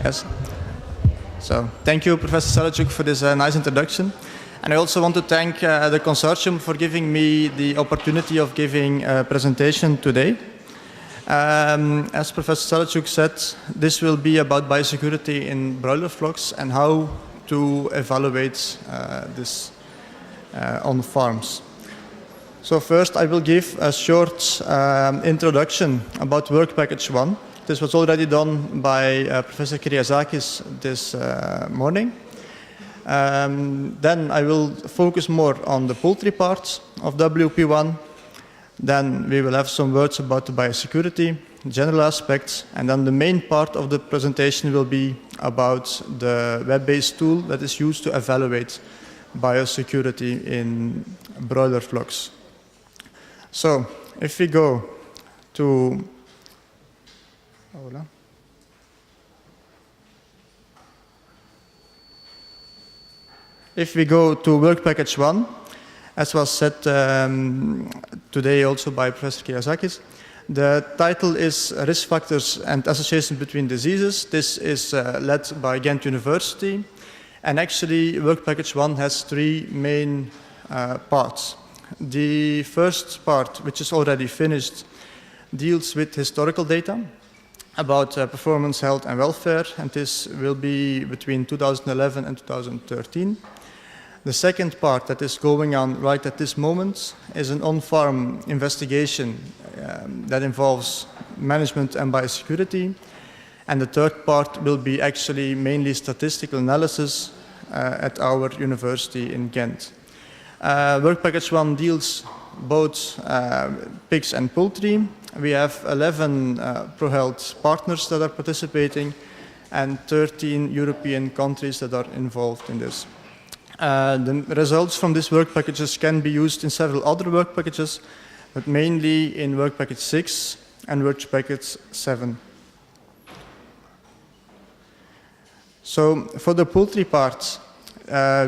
Yes. So thank you, Professor Selachuk, for this nice introduction. And I also want to thank the consortium for giving me the opportunity of giving a presentation today. As Professor Selachuk said, this will be about biosecurity in broiler flocks and how to evaluate this on farms. So first I will give a short introduction about work package 1. This was already done by Professor Kyriazakis this morning. Then I will focus more on the poultry part of WP1. Then we will have some words about the biosecurity, general aspects, and then the main part of the presentation will be about the web-based tool that is used to evaluate biosecurity in broiler flocks. So if we go to work package 1, as was said today also by Professor Kyriazakis, the title is Risk Factors and Association Between Diseases. This is led by Ghent University, and actually work package 1 has three main parts. The first part, which is already finished, deals with historical data about performance, health and welfare, and this will be between 2011 and 2013. The second part that is going on right at this moment is an on-farm investigation that involves management and biosecurity. And the third part will be actually mainly statistical analysis at our university in Ghent. Work package 1 deals both pigs and poultry. We have 11 pro-health partners that are participating and 13 European countries that are involved in this. The results from these work packages can be used in several other work packages, but mainly in work package 6 and work package 7. So for the poultry part,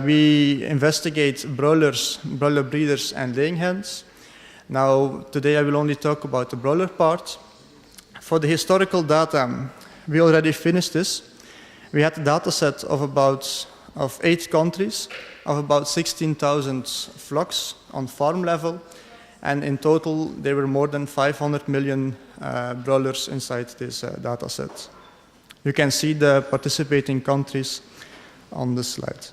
we investigate broilers, broiler breeders and laying hens. Now today I will only talk about the broiler part. For the historical data, we already finished this. We had a data set of 8 countries, of about 16,000 flocks on farm level, and in total there were more than 500 million broilers inside this data set. You can see the participating countries on the slide.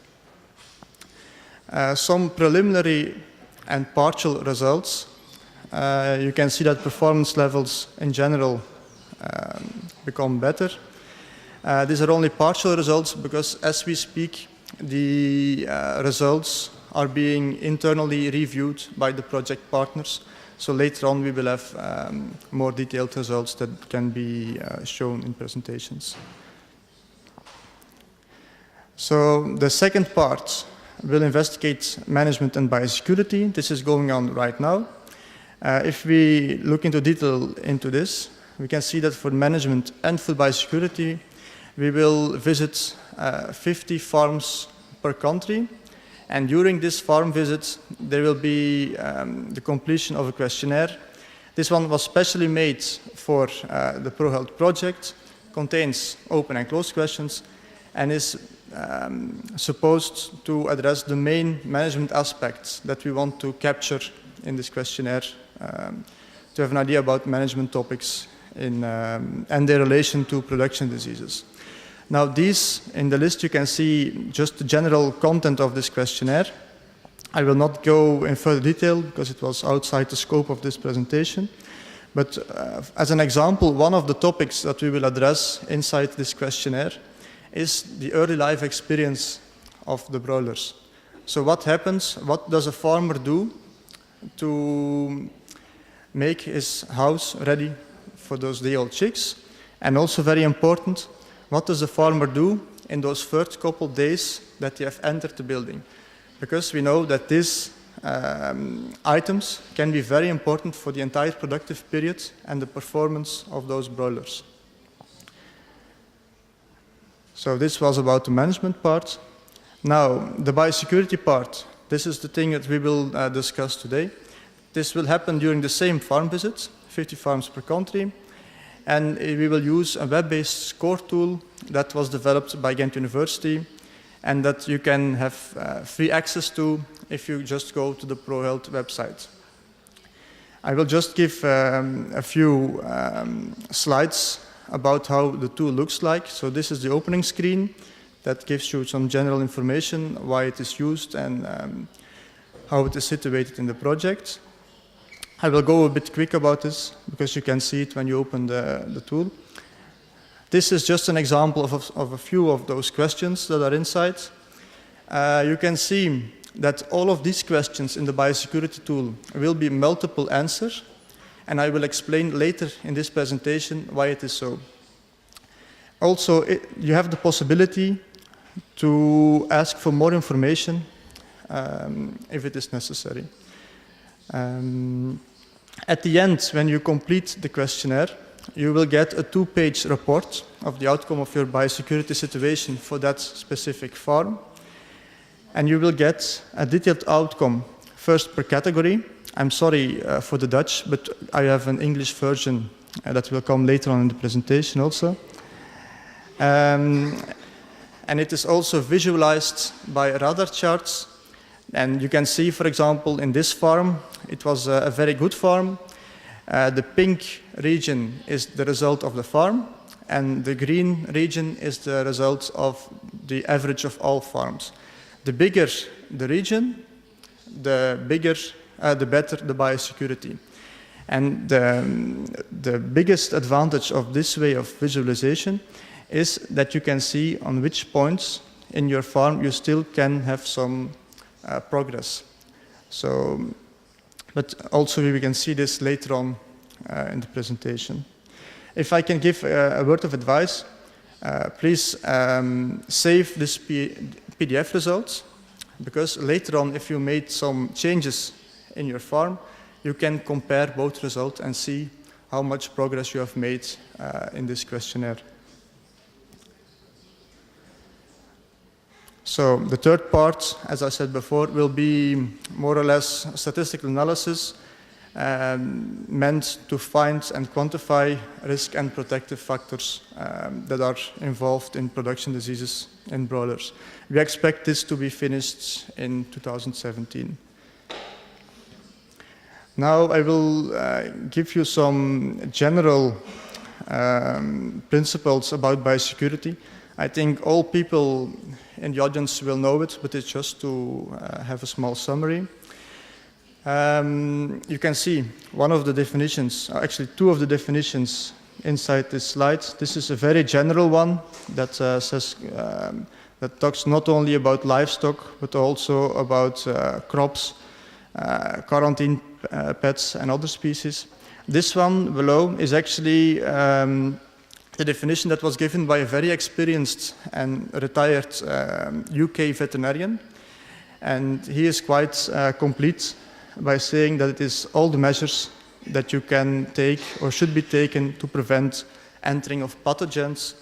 Some preliminary and partial results. You can see that performance levels in general become better. These are only partial results because as we speak, the results are being internally reviewed by the project partners. So later on we will have more detailed results that can be shown in presentations. So the second part will investigate management and biosecurity. This is going on right now. If we look into detail into this, we can see that for management and for biosecurity, we will visit 50 farms per country, and during this farm visit there will be the completion of a questionnaire. This one was specially made for the ProHealth project, contains open and closed questions, and is supposed to address the main management aspects that we want to capture in this questionnaire to have an idea about management topics and their relation to production diseases. Now these, in the list you can see just the general content of this questionnaire. I will not go in further detail because it was outside the scope of this presentation. But as an example, one of the topics that we will address inside this questionnaire is the early life experience of the broilers. So what happens, what does a farmer do to make his house ready for those day-old chicks? And also very important, what does the farmer do in those first couple days that they have entered the building? Because we know that these items can be very important for the entire productive period and the performance of those broilers. So this was about the management part. Now, the biosecurity part, this is the thing that we will discuss today. This will happen during the same farm visits, 50 farms per country. And we will use a web-based score tool that was developed by Ghent University and that you can have free access to if you just go to the ProHealth website. I will just give a few slides about how the tool looks like. So this is the opening screen that gives you some general information, why it is used and how it is situated in the project. I will go a bit quick about this because you can see it when you open the tool. This is just an example of a few of those questions that are inside. You can see that all of these questions in the biosecurity tool will be multiple answers, and I will explain later in this presentation why it is so. Also, you have the possibility to ask for more information if it is necessary. At the end, when you complete the questionnaire, you will get a 2-page report of the outcome of your biosecurity situation for that specific farm. And you will get a detailed outcome, first per category. I'm sorry for the Dutch, but I have an English version that will come later on in the presentation also. And it is also visualized by radar charts. And you can see, for example, in this farm, it was a very good farm. The pink region is the result of the farm, and the green region is the result of the average of all farms. The bigger the region, the better the biosecurity. And the biggest advantage of this way of visualization is that you can see on which points in your farm you still can have some progress. So, but also we can see this later on in the presentation. If I can give a word of advice, please save this PDF results, because later on, if you made some changes in your farm, you can compare both results and see how much progress you have made in this questionnaire. So the third part, as I said before, will be more or less statistical analysis meant to find and quantify risk and protective factors that are involved in production diseases in broilers. We expect this to be finished in 2017. Now I will give you some general principles about biosecurity. I think all people in the audience will know it, but it's just to have a small summary. You can see one of the definitions, actually two of the definitions inside this slide. This is a very general one that says that talks not only about livestock but also about crops, quarantine pets and other species. This one below is actually the definition that was given by a very experienced and retired UK veterinarian, and he is quite complete by saying that it is all the measures that you can take or should be taken to prevent entering of pathogens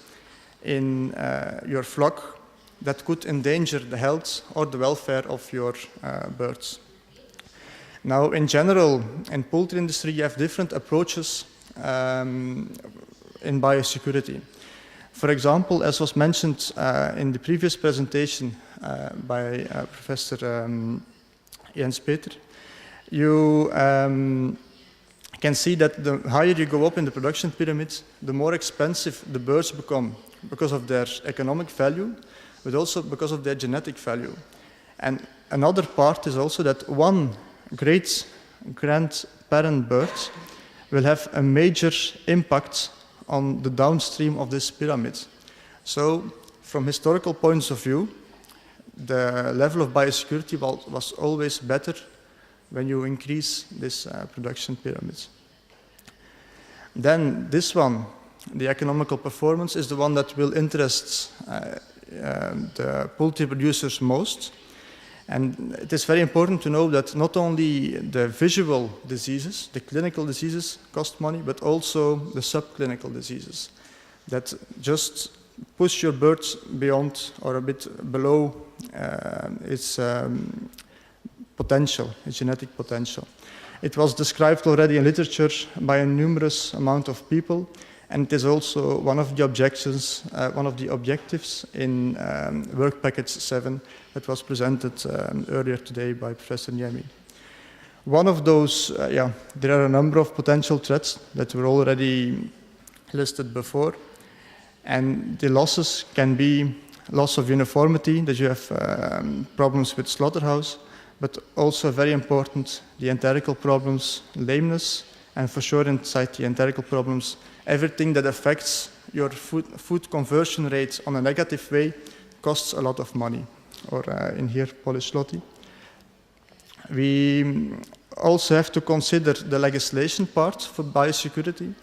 in your flock that could endanger the health or the welfare of your birds. Now, in general, in poultry industry, you have different approaches in biosecurity. For example, as was mentioned in the previous presentation by Professor Jens Peter, you can see that the higher you go up in the production pyramid, the more expensive the birds become because of their economic value, but also because of their genetic value. And another part is also that one great grandparent bird will have a major impact on the downstream of this pyramid. So, from historical points of view, the level of biosecurity was always better when you increase this production pyramids. Then this one, the economical performance, is the one that will interest the poultry producers most. And it is very important to know that not only the visual diseases, the clinical diseases cost money, but also the subclinical diseases that just push your birds beyond or a bit below its potential, its genetic potential. It was described already in literature by a numerous amount of people, And it is also one of the objectives in Work Package 7 that was presented earlier today by Professor Niemi. One of those, there are a number of potential threats that were already listed before. And the losses can be loss of uniformity, that you have problems with slaughterhouse, but also very important, the enterical problems, lameness, and for sure inside the enterical problems, everything that affects your food conversion rate on a negative way costs a lot of money, or in here, Polish zloty. We also have to consider the legislation part for biosecurity,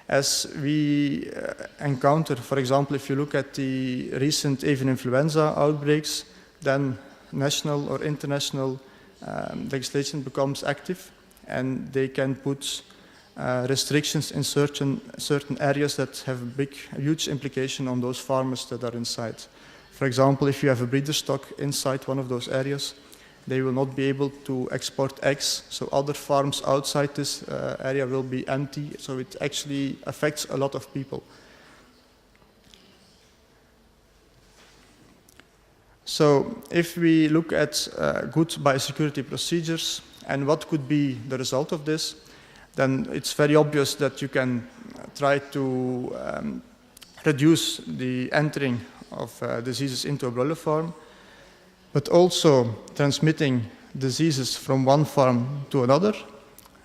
as we encounter, for example, if you look at the recent avian influenza outbreaks, then national or international legislation becomes active, and they can put restrictions in certain areas that have huge implication on those farmers that are inside. For example, if you have a breeder stock inside one of those areas, they will not be able to export eggs, so other farms outside this area will be empty, so it actually affects a lot of people. So if we look at good biosecurity procedures and what could be the result of this, then it's very obvious that you can try to reduce the entering of diseases into a broiler farm, but also transmitting diseases from one farm to another.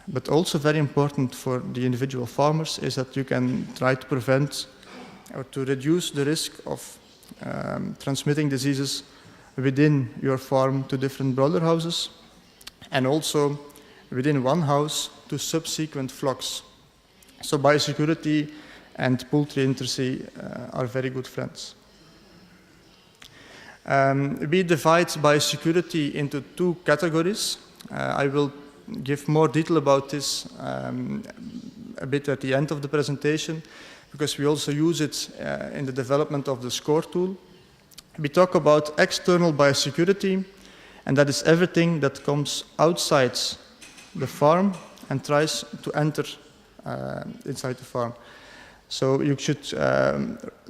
But also very important for the individual farmers is that you can try to prevent or to reduce the risk of transmitting diseases within your farm to different broiler houses, and also within one house to subsequent flocks. So biosecurity and poultry industry are very good friends. We divide biosecurity into two categories. I will give more detail about this a bit at the end of the presentation, because we also use it in the development of the SCORE tool. We talk about external biosecurity, and that is everything that comes outside the farm and tries to enter inside the farm. So you should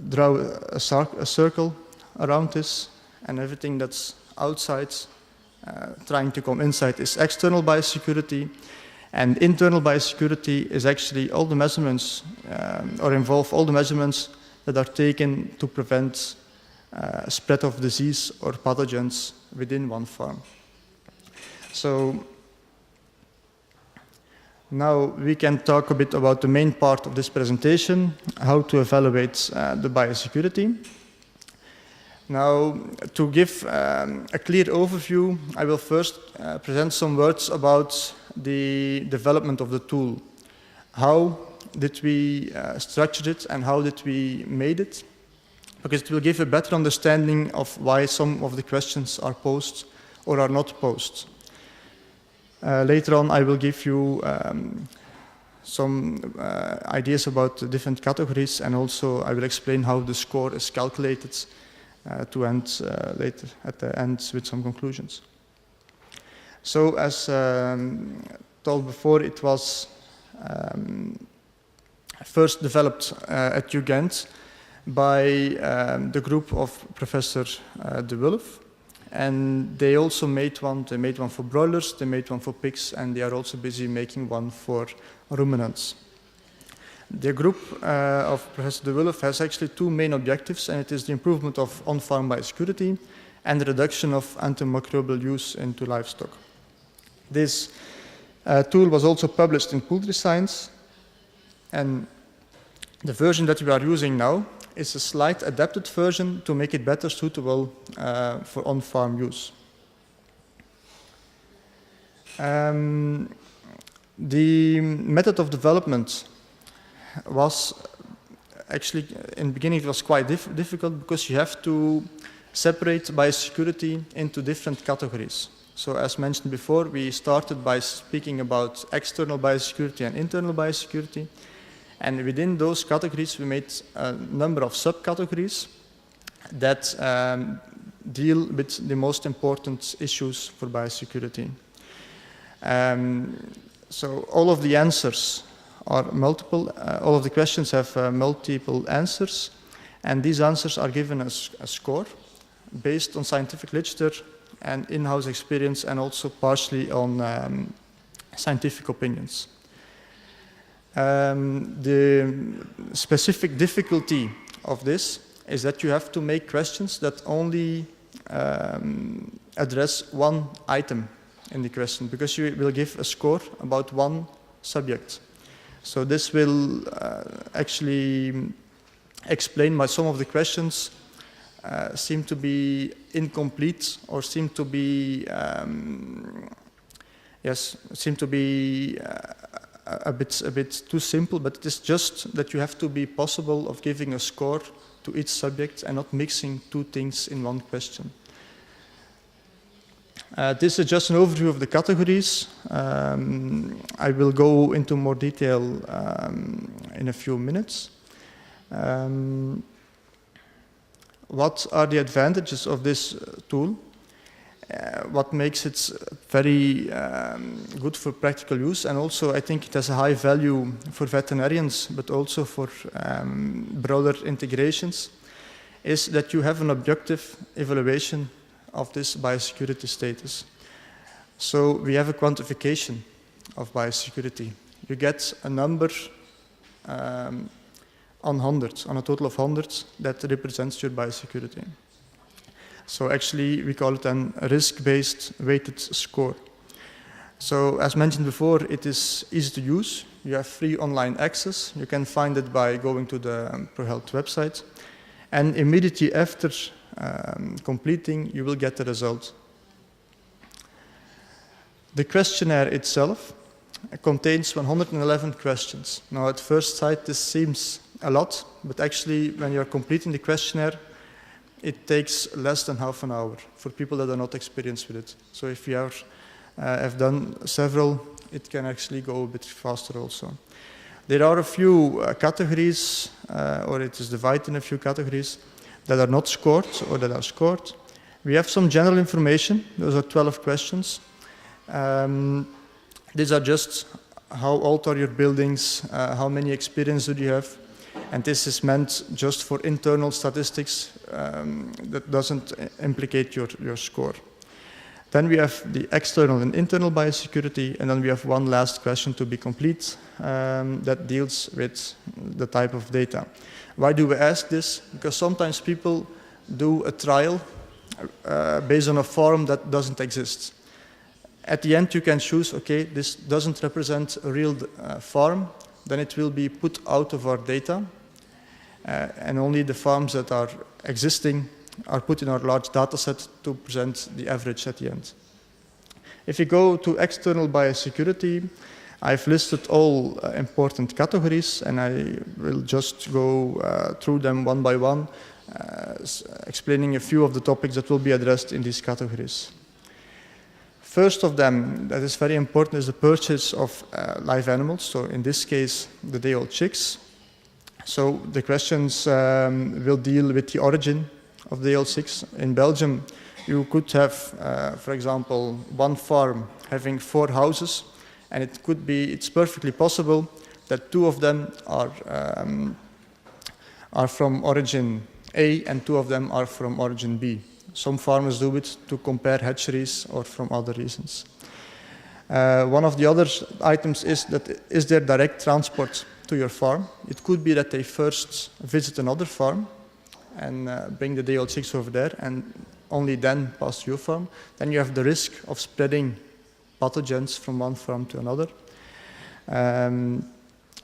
draw a circle around this, and everything that's outside trying to come inside is external biosecurity. And internal biosecurity is actually all the measurements or involve all the measurements that are taken to prevent spread of disease or pathogens within one farm. So now we can talk a bit about the main part of this presentation, how to evaluate the biosecurity. Now, to give a clear overview, I will first present some words about the development of the tool. How did we structure it and how did we made it? Because it will give a better understanding of why some of the questions are posed or are not posed. Later on, I will give you some ideas about the different categories, and also I will explain how the score is calculated to end later at the end with some conclusions. So as told before, it was first developed at UGent by the group of Professor De Wulf, and they also made one. They made one for broilers, they made one for pigs, and they are also busy making one for ruminants. The group of Professor De Wulf has actually two main objectives, and it is the improvement of on-farm biosecurity and the reduction of antimicrobial use into livestock. This tool was also published in Poultry Science, and the version that we are using now is a slight adapted version to make it better suitable for on-farm use. The method of development was actually, in the beginning, it was quite difficult because you have to separate biosecurity into different categories. So as mentioned before, we started by speaking about external biosecurity and internal biosecurity. And within those categories, we made a number of subcategories that deal with the most important issues for biosecurity. So all of the answers are multiple. All of the questions have multiple answers, and these answers are given as a score based on scientific literature and in-house experience, and also partially on scientific opinions. The specific difficulty of this is that you have to make questions that only address one item in the question, because you will give a score about one subject. So this will actually explain why some of the questions seem to be incomplete, or seem to be a bit too simple. But it is just that you have to be possible of giving a score to each subject and not mixing two things in one question. This is just an overview of the categories. I will go into more detail in a few minutes. What are the advantages of this tool? What makes it very good for practical use, and also I think it has a high value for veterinarians, but also for broader integrations, is that you have an objective evaluation of this biosecurity status. So we have a quantification of biosecurity. You get a number on 100, on a total of 100, that represents your biosecurity. So actually, we call it a risk-based weighted score. So as mentioned before, it is easy to use. You have free online access. You can find it by going to the ProHealth website. And immediately after completing, you will get the result. The questionnaire itself contains 111 questions. Now, at first sight, this seems a lot, but actually, when you're completing the questionnaire, it takes less than half an hour for people that are not experienced with it. So if you have done several, it can actually go a bit faster also. There are a few categories, or it is divided in a few categories, that are not scored or that are scored. We have some general information. Those are 12 questions. These are just how old are your buildings, how many experience do you have, and this is meant just for internal statistics that doesn't implicate your score. Then we have the external and internal biosecurity, and then we have one last question to be complete that deals with the type of data. Why do we ask this? Because sometimes people do a trial based on a form that doesn't exist. At the end, you can choose, okay, this doesn't represent a real farm, then it will be put out of our data, and only the farms that are existing are put in our large data set to present the average at the end. If you go to external biosecurity, I've listed all important categories, and I will just go through them one by one, explaining a few of the topics that will be addressed in these categories. First of them, that is very important, is the purchase of live animals. So in this case, the day-old chicks. So the questions will deal with the origin of day-old chicks. In Belgium, you could have, for example, one farm having 4 houses, and it's perfectly possible that 2 of them are from origin A and 2 of them are from origin B. Some farmers do it to compare hatcheries or from other reasons. One of the other items is there direct transport to your farm? It could be that they first visit another farm and bring the day-old chicks over there and only then pass to your farm. Then you have the risk of spreading pathogens from one farm to another.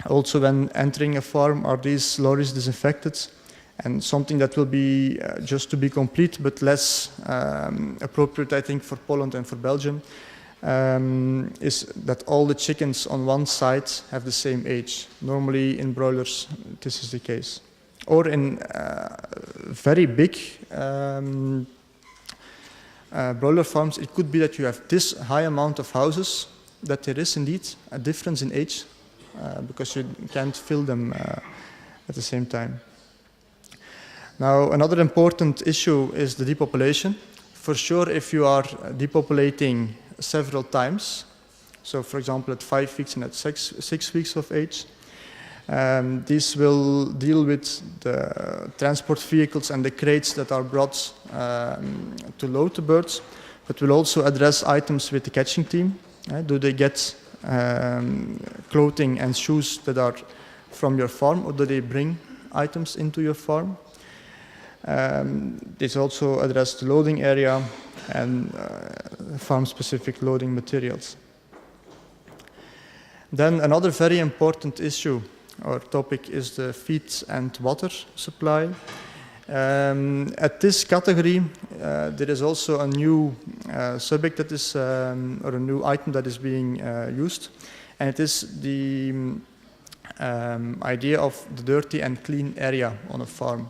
Also, when entering a farm, are these lorries disinfected? And something that will be, just to be complete, but less appropriate, I think, for Poland and for Belgium, is that all the chickens on one side have the same age. Normally, in broilers, this is the case. Or in very big broiler farms, it could be that you have this high amount of houses, that there is indeed a difference in age, because you can't fill them at the same time. Now, another important issue is the depopulation. For sure, if you are depopulating several times, So for example, at 5 weeks and at 6 weeks of age. These will deal with the transport vehicles and the crates that are brought to load the birds, but will also address items with the catching team. Do they get clothing and shoes that are from your farm, or do they bring items into your farm? This also address the loading area and farm-specific loading materials. Then another very important issue or topic is the feed and water supply. At this category, there is also a new subject that is, or a new item that is being used, and it is the idea of the dirty and clean area on a farm.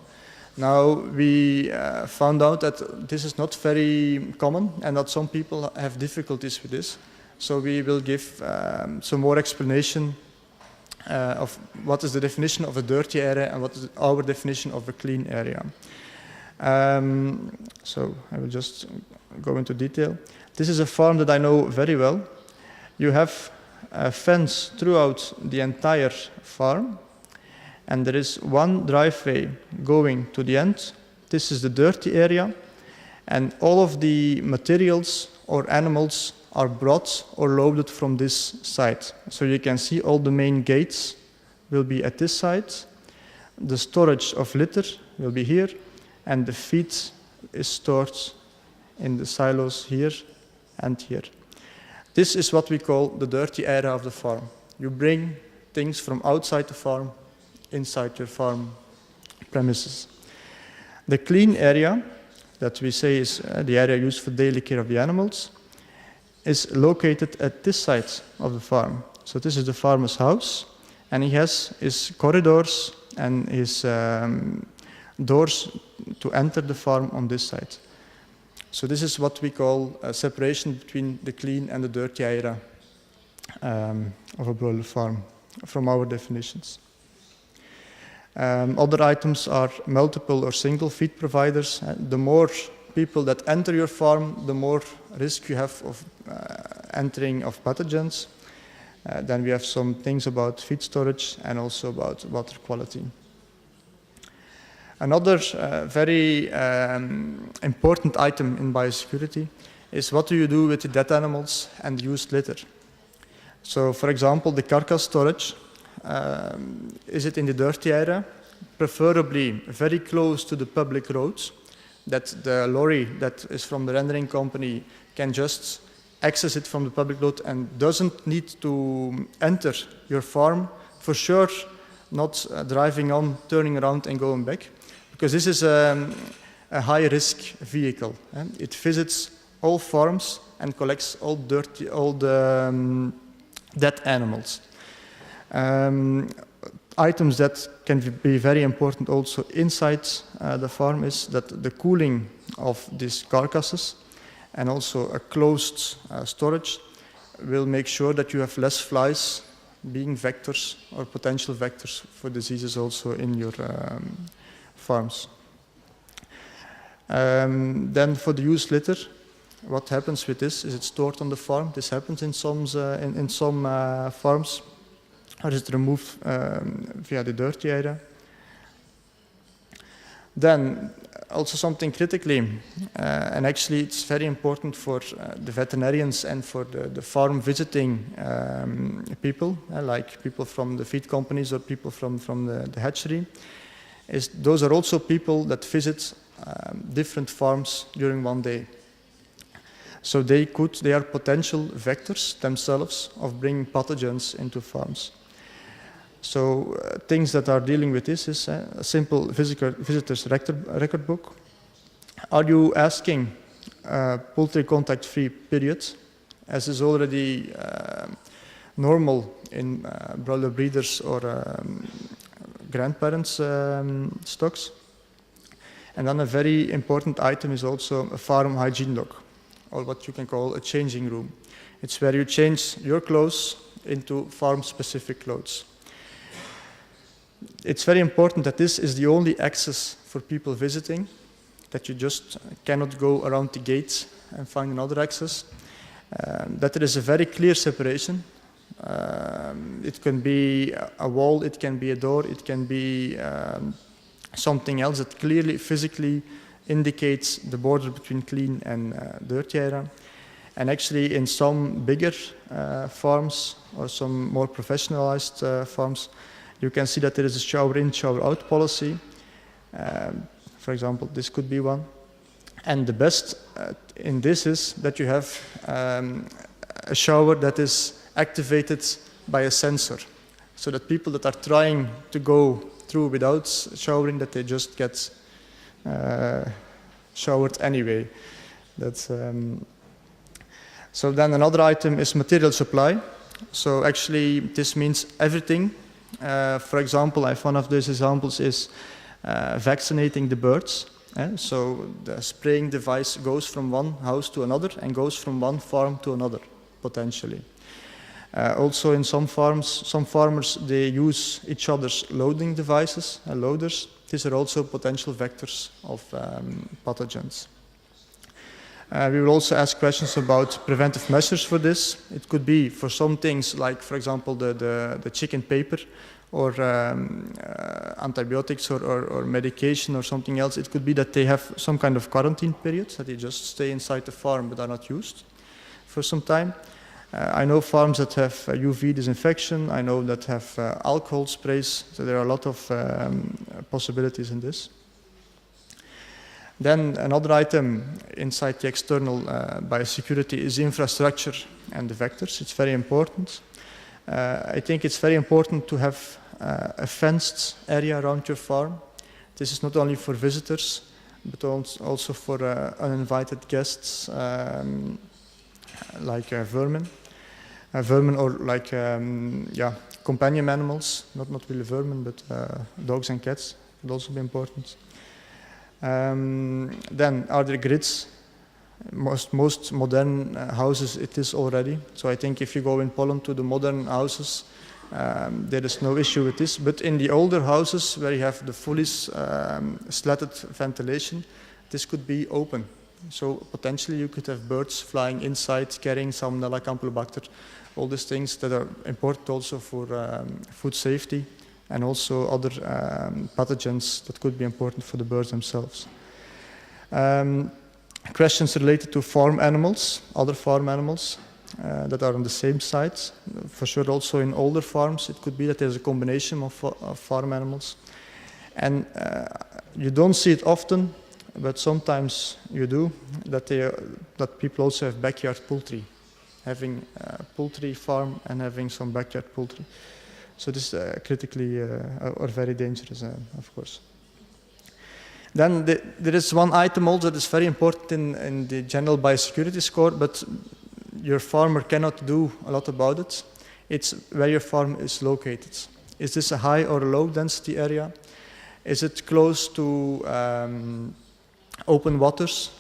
Now, we found out that this is not very common and that some people have difficulties with this. So we will give some more explanation of what is the definition of a dirty area and what is our definition of a clean area. So I will just go into detail. This is a farm that I know very well. You have a fence throughout the entire farm, and there is one driveway going to the end. This is the dirty area, and all of the materials or animals are brought or loaded from this side. So you can see all the main gates will be at this side. The storage of litter will be here, and the feed is stored in the silos here and here. This is what we call the dirty area of the farm. You bring things from outside the farm inside your farm premises. The clean area that we say is the area used for daily care of the animals is located at this side of the farm. So this is the farmer's house, and he has his corridors and his doors to enter the farm on this side. So this is what we call a separation between the clean and the dirty area of a broiler farm from our definitions. Other items are multiple or single feed providers. The more people that enter your farm, the more risk you have of entering of pathogens. Then we have some things about feed storage and also about water quality. Another very important item in biosecurity is what do you do with the dead animals and used litter. So for example, the carcass storage, is it in the dirty area? Preferably very close to the public roads, that the lorry that is from the rendering company can just access it from the public road and doesn't need to enter your farm. For sure, not driving on, turning around and going back, because this is a high-risk vehicle. It visits all farms and collects all the dead animals. Items that can be very important also inside the farm is that the cooling of these carcasses and also a closed storage will make sure that you have less flies being vectors or potential vectors for diseases also in your farms. Then for the used litter, what happens with this? Is it stored on the farm? This happens in some farms. Or is it removed via the dirty area? Then also something critically, and actually it's very important for the veterinarians and for the farm visiting people, like people from the feed companies or people from the hatchery, is those are also people that visit different farms during one day. So they are potential vectors themselves of bringing pathogens into farms. So things that are dealing with this is a simple visitor's record book. Are you asking poultry contact-free period, as is already normal in broiler breeders or grandparents' stocks? And then a very important item is also a farm hygiene log, or what you can call a changing room. It's where you change your clothes into farm-specific clothes. It's very important that this is the only access for people visiting, that you just cannot go around the gates and find another access. that there is a very clear separation. It can be a wall, it can be a door, it can be something else that clearly physically indicates the border between clean and dirty area. And actually in some bigger farms or some more professionalized farms, you can see that there is a shower in, shower out policy. For example, this could be one. And the best in this is that you have a shower that is activated by a sensor, so that people that are trying to go through without showering, that they just get showered anyway. That's, so then another item is material supply. So actually this means everything. For example, one of those examples is vaccinating the birds. So the spraying device goes from one house to another and goes from one farm to another, potentially. Also in some farmers, they use each other's loading devices, loaders. These are also potential vectors of pathogens. We will also ask questions about preventive measures for this. It could be for some things like, for example, the chicken paper, or antibiotics or medication or something else. It could be that they have some kind of quarantine period, that they just stay inside the farm but are not used for some time. I know farms that have UV disinfection. I know that have alcohol sprays. So there are a lot of possibilities in this. Then another item inside the external biosecurity is infrastructure and the vectors. It's very important. I think it's very important to have a fenced area around your farm. This is not only for visitors, but also for uninvited guests, like vermin. Vermin or like companion animals, not really vermin, but dogs and cats would also be important. Then are there grids? Most modern houses, it is already. So I think if you go in Poland to the modern houses, there is no issue with this. But in the older houses where you have the fully slatted ventilation, this could be open. So potentially you could have birds flying inside carrying Salmonella, Campylobacter, all these things that are important also for food safety and also other pathogens that could be important for the birds themselves. Questions related to farm animals, other farm animals that are on the same site. For sure also in older farms, it could be that there's a combination of farm animals. And you don't see it often, but sometimes you do, that people also have backyard poultry, having a poultry farm and having some backyard poultry. So this is critically or very dangerous, of course. Then there is one item also that is very important in the general biosecurity score, but your farmer cannot do a lot about it. It's where your farm is located. Is this a high or a low density area? Is it close to open waters?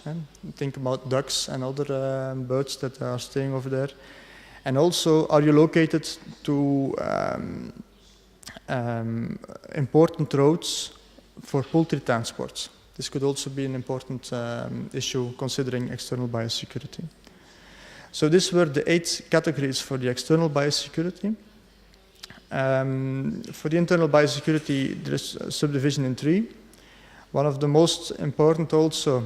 Think about ducks and other birds that are staying over there. And also, are you located to important roads for poultry transports? This could also be an important issue considering external biosecurity. So these were the 8 categories for the external biosecurity. For the internal biosecurity, there is a subdivision in 3. One of the most important also,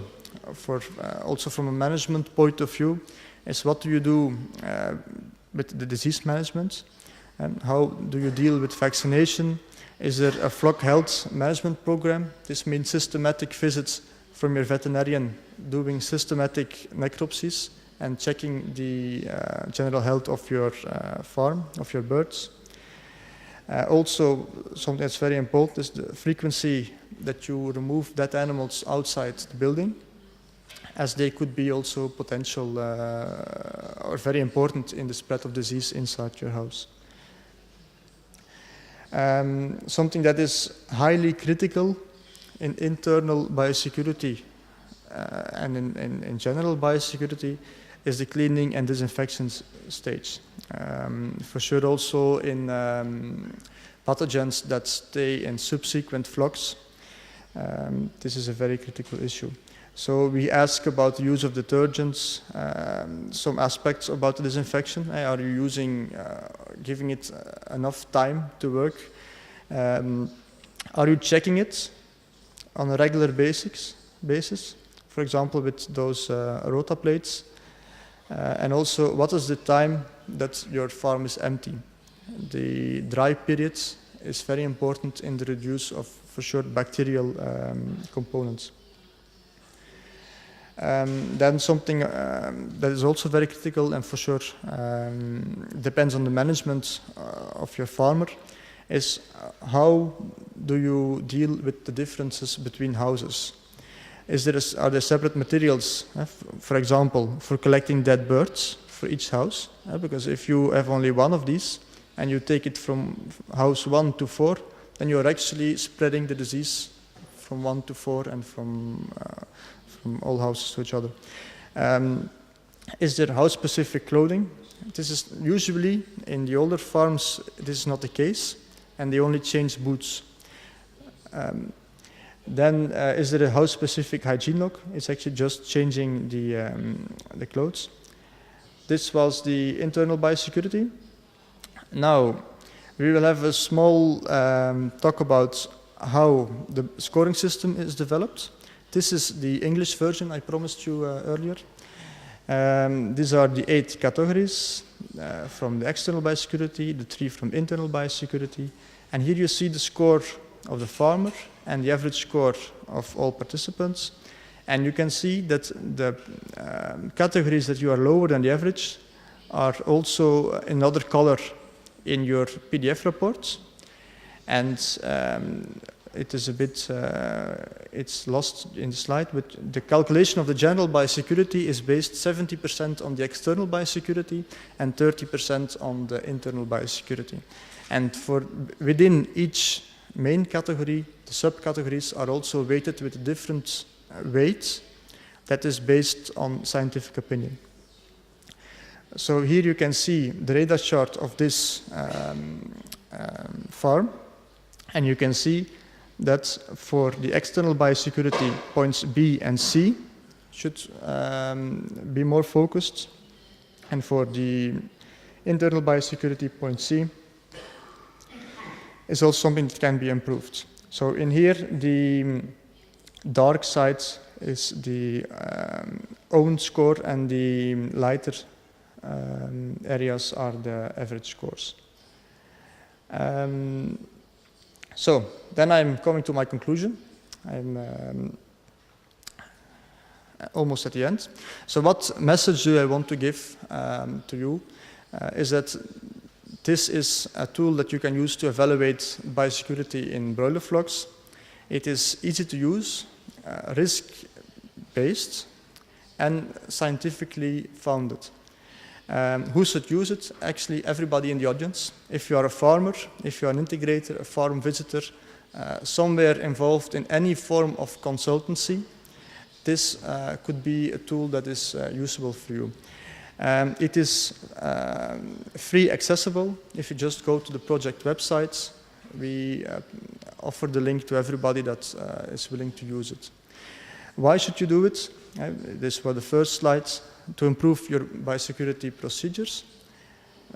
also from a management point of view, is what do you do with the disease management, and how do you deal with vaccination? Is there a flock health management program? This means systematic visits from your veterinarian, doing systematic necropsies and checking the general health of your farm, of your birds. Also, something that's very important is the frequency that you remove dead animals outside the building, as they could be also potential or very important in the spread of disease inside your house. Something that is highly critical in internal biosecurity and in general biosecurity is the cleaning and disinfection stage. For sure also in pathogens that stay in subsequent flocks. This is a very critical issue. So we ask about the use of detergents, some aspects about the disinfection. Are you using, giving it enough time to work? Are you checking it on a regular basis? For example, with those rota plates. And also, what is the time that your farm is empty? The dry period is very important in the reduce of, for sure, bacterial components. Then something that is also very critical and for sure depends on the management of your farmer is how do you deal with the differences between houses? Are there separate materials, for example, for collecting dead birds for each house? Because if you have only one of these and you take it from house 1 to 4, then you're actually spreading the disease from 1 to 4 and from all houses to each other. Is there house-specific clothing? This is usually, in the older farms, this is not the case, and they only change boots. Then is there a house-specific hygiene log? It's actually just changing the clothes. This was the internal biosecurity. Now, we will have a small talk about how the scoring system is developed. This is the English version I promised you earlier. These are the 8 categories from the external biosecurity, the 3 from internal biosecurity. And here you see the score of the farmer and the average score of all participants. And you can see that the categories that you are lower than the average are also another color in your PDF reports. And it is a bit, it's lost in the slide, but the calculation of the general biosecurity is based 70% on the external biosecurity and 30% on the internal biosecurity. And for within each main category, the subcategories are also weighted with different weights that is based on scientific opinion. So here you can see the radar chart of this farm, and you can see that for the external biosecurity, points B and C should be more focused, and for the internal biosecurity, point C is also something that can be improved. So in here, the dark side is the own score, and the lighter areas are the average scores. So then I'm coming to my conclusion. I'm almost at the end. So what message do I want to give to you is that this is a tool that you can use to evaluate biosecurity in broiler flocks. It is easy to use, risk-based, and scientifically founded. Who should use it? Actually, everybody in the audience. If you are a farmer, if you are an integrator, a farm visitor, somewhere involved in any form of consultancy, this could be a tool that is usable for you. It is free accessible. If you just go to the project websites, we offer the link to everybody that is willing to use it. Why should you do it? These were the first slides. To improve your biosecurity procedures,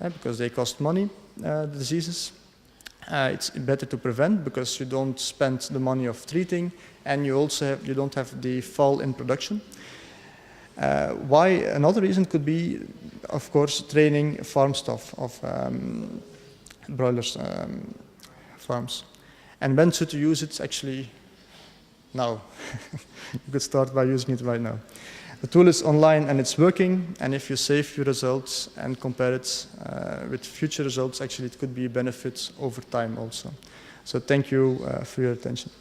because they cost money, the diseases. It's better to prevent because you don't spend the money of treating, and you also you don't have the fall in production. Why? Another reason could be, of course, training farm staff of broilers farms. And when should you use it? Actually, now. You could start by using it right now. The tool is online and it's working, and if you save your results and compare it with future results, actually it could be a benefit over time also. So thank you for your attention.